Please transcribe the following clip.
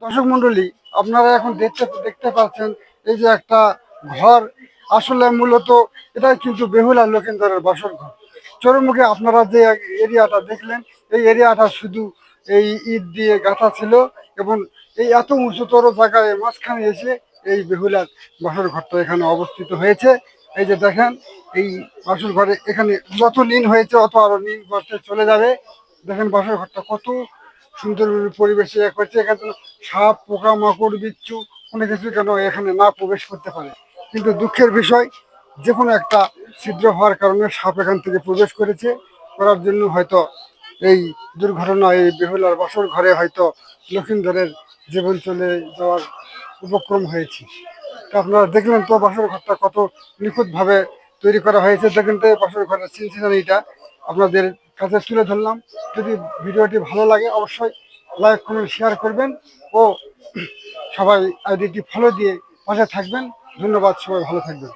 দর্শক মন্ডলী, আপনারা এখন দেখতে দেখতে পাচ্ছেন এই যে একটা ঘর, আসলে মূলত এটাই কিন্তু বেহুলা লক্ষিন্দরের বাসর ঘর। চরমুখে আপনারা যে এরিয়াটা দেখলেন, এই এরিয়াটা শুধু এই ইট দিয়ে গাঁথা ছিল, এবং এই এত উঁচুতর জায়গায় মাঝখানে এসে এই বেহুলার বাসর ঘরটা এখানে অবস্থিত হয়েছে। এই যে দেখেন, এই বাসর ঘরে এখানে যত নীল হয়েছে অত আরো নীল করতে চলে যাবে। দেখেন বাসর ঘরটা কত সুন্দর পরিবেশে করছে। এখানে সাপ, পোকা মাকড়, বিচ্ছু কোনো কিছু কেন এখানে না প্রবেশ করতে পারে। কিন্তু দুঃখের বিষয়, যে কোনো একটা ছিদ্র হওয়ার কারণে সাপ এখান থেকে প্রবেশ করেছে, করার জন্য হয়তো এই দুর্ঘটনা, এই বেহুলার বাসর ঘরে হয়তো লক্ষিন্দরের জীবন চলে যাওয়ার উপক্রম হয়েছে। তো আপনারা দেখলেন তো বাসর ঘরটা কত নিখুঁতভাবে তৈরি করা হয়েছে। দেখেন তো বাসর ঘরের সিনসিনারিটা আপনাদের কাছে তুলে ধরলাম। যদি ভিডিওটি ভালো লাগে অবশ্যই লাইক কমেন্ট শেয়ার করবেন ও সবাই আইডিটি ফলো দিয়ে পাশে থাকবেন। ধন্যবাদ, সবাই ভালো থাকবেন।